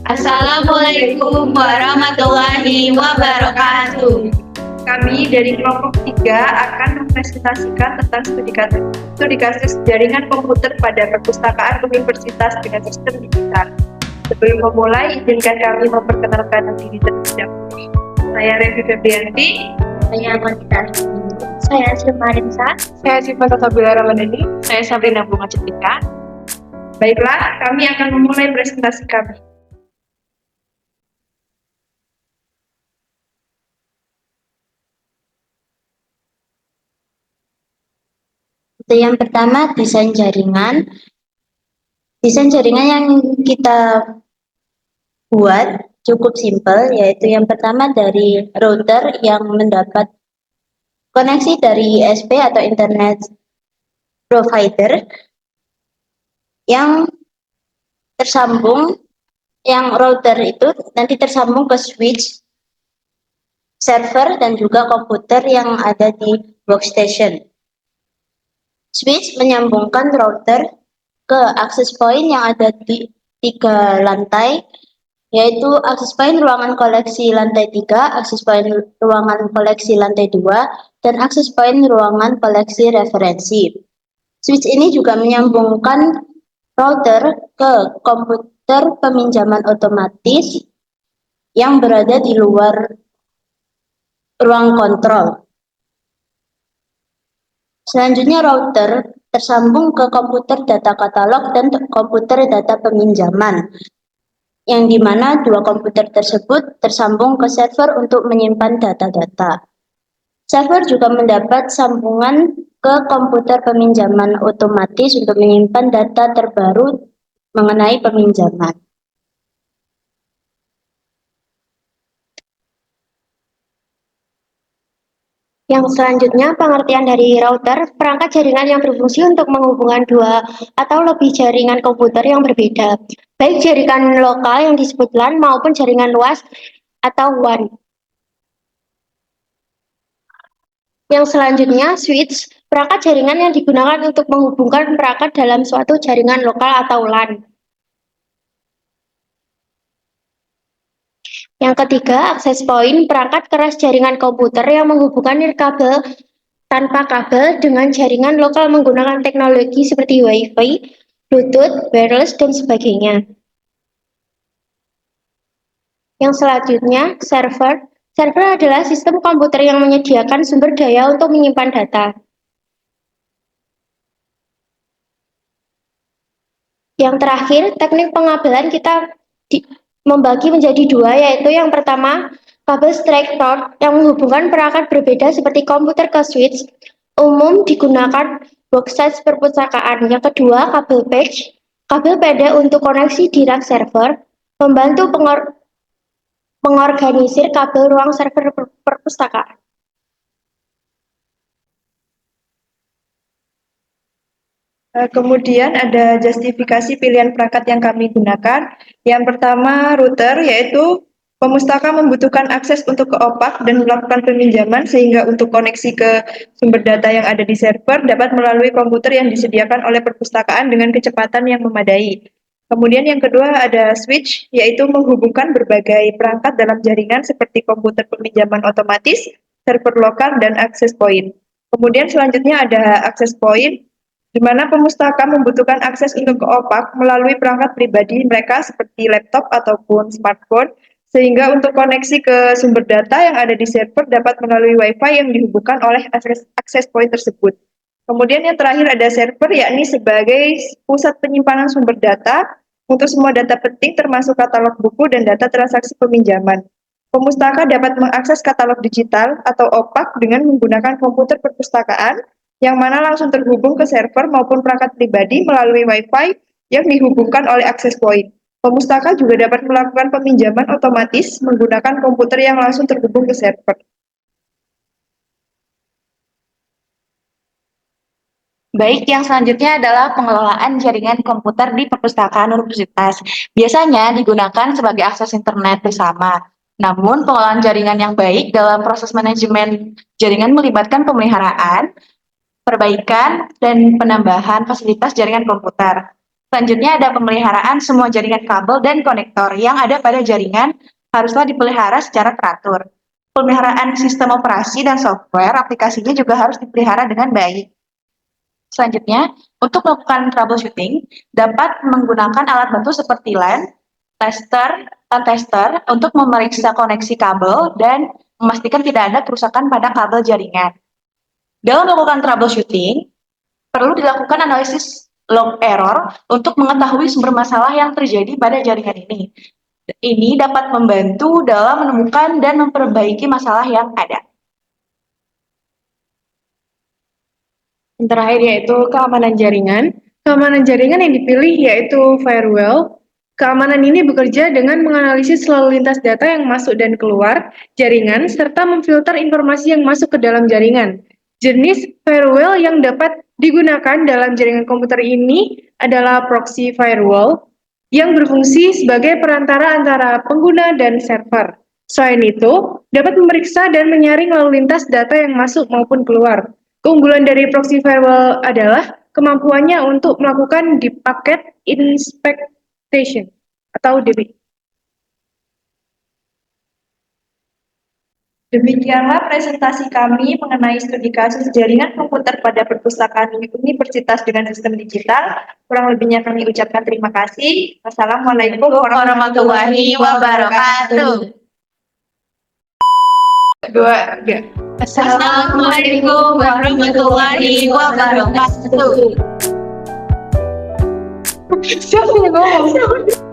Assalamualaikum warahmatullahi wabarakatuh. Kami dari kelompok 3 akan mempresentasikan tentang studi kasus jaringan komputer pada perpustakaan universitas dengan sistem digital. Sebelum memulai, izinkan kami memperkenalkan diri terlebih dahulu. Saya Revi Febrianti. Saya Wanita. Saya Sylva Rimsa. Saya Siva Tatabila Ramadhani. Saya Sabrina Bunga Cetika. Baiklah, kami akan memulai presentasi kami. Yang pertama, desain jaringan. Desain jaringan yang kita buat cukup simpel, yaitu yang pertama dari router yang mendapat koneksi dari ISP atau Internet Provider yang tersambung, yang router itu nanti tersambung ke switch, server, dan juga komputer yang ada di workstation. Switch menyambungkan router ke access point yang ada di 3 lantai, yaitu access point ruangan koleksi lantai 3, access point ruangan koleksi lantai 2, dan access point ruangan koleksi referensi. Switch ini juga menyambungkan router ke komputer peminjaman otomatis yang berada di luar ruang kontrol. Selanjutnya, router tersambung ke komputer data katalog dan komputer data peminjaman, yang dimana dua komputer tersebut tersambung ke server untuk menyimpan data-data. Server juga mendapat sambungan ke komputer peminjaman otomatis untuk menyimpan data terbaru mengenai peminjaman. Yang selanjutnya, pengertian dari router, perangkat jaringan yang berfungsi untuk menghubungkan 2 atau lebih jaringan komputer yang berbeda, baik jaringan lokal yang disebut LAN maupun jaringan luas atau WAN. Yang selanjutnya, switch, perangkat jaringan yang digunakan untuk menghubungkan perangkat dalam suatu jaringan lokal atau LAN. Yang ketiga, access point, perangkat keras jaringan komputer yang menghubungkan nirkabel tanpa kabel dengan jaringan lokal menggunakan teknologi seperti Wi-Fi, Bluetooth, wireless, dan sebagainya. Yang selanjutnya, server. Server adalah sistem komputer yang menyediakan sumber daya untuk menyimpan data. Yang terakhir, teknik pengabelan kita membagi menjadi 2, yaitu yang pertama, kabel straight port yang menghubungkan perangkat berbeda seperti komputer ke switch, umum digunakan boxsite perpustakaan. Yang kedua, kabel patch, kabel pendek untuk koneksi di rak server, membantu mengorganisir kabel ruang server perpustakaan. Kemudian ada justifikasi pilihan perangkat yang kami gunakan. Yang pertama, router, yaitu pemustaka membutuhkan akses untuk ke OPAC dan melakukan peminjaman, sehingga untuk koneksi ke sumber data yang ada di server dapat melalui komputer yang disediakan oleh perpustakaan dengan kecepatan yang memadai. Kemudian yang kedua ada switch, yaitu menghubungkan berbagai perangkat dalam jaringan seperti komputer peminjaman otomatis, server lokal, dan access point. Kemudian selanjutnya ada access point, di mana pemustaka membutuhkan akses untuk ke OPAC melalui perangkat pribadi mereka seperti laptop ataupun smartphone, sehingga untuk koneksi ke sumber data yang ada di server dapat melalui Wi-Fi yang dihubungkan oleh access point tersebut. Kemudian yang terakhir ada server, yakni sebagai pusat penyimpanan sumber data untuk semua data penting termasuk katalog buku dan data transaksi peminjaman. Pemustaka dapat mengakses katalog digital atau OPAC dengan menggunakan komputer perpustakaan yang mana langsung terhubung ke server maupun perangkat pribadi melalui Wi-Fi yang dihubungkan oleh access point. Pemustaka juga dapat melakukan peminjaman otomatis menggunakan komputer yang langsung terhubung ke server. Baik, yang selanjutnya adalah pengelolaan jaringan komputer di perpustakaan universitas. Biasanya digunakan sebagai akses internet bersama. Namun, pengelolaan jaringan yang baik dalam proses manajemen jaringan melibatkan pemeliharaan, perbaikan, dan penambahan fasilitas jaringan komputer. Selanjutnya ada pemeliharaan semua jaringan kabel dan konektor yang ada pada jaringan haruslah dipelihara secara teratur. Pemeliharaan sistem operasi dan software aplikasinya juga harus dipelihara dengan baik. Selanjutnya, untuk melakukan troubleshooting, dapat menggunakan alat bantu seperti LAN, tester untuk memeriksa koneksi kabel dan memastikan tidak ada kerusakan pada kabel jaringan. Dalam melakukan troubleshooting, perlu dilakukan analisis log error untuk mengetahui sumber masalah yang terjadi pada jaringan ini. Ini dapat membantu dalam menemukan dan memperbaiki masalah yang ada. Yang terakhir yaitu keamanan jaringan. Keamanan jaringan yang dipilih yaitu firewall. Keamanan ini bekerja dengan menganalisis lalu lintas data yang masuk dan keluar jaringan serta memfilter informasi yang masuk ke dalam jaringan. Jenis firewall yang dapat digunakan dalam jaringan komputer ini adalah proxy firewall yang berfungsi sebagai perantara antara pengguna dan server. Selain itu, dapat memeriksa dan menyaring lalu lintas data yang masuk maupun keluar. Keunggulan dari proxy firewall adalah kemampuannya untuk melakukan deep packet inspection atau DP. Demikianlah presentasi kami mengenai studi kasus jaringan komputer pada perpustakaan Universitas dengan Sistem Digital. Kurang lebihnya kami ucapkan terima kasih. Wassalamualaikum warahmatullahi wabarakatuh. Dua, tiga. Assalamualaikum warahmatullahi wabarakatuh. Siapa yang ngomong?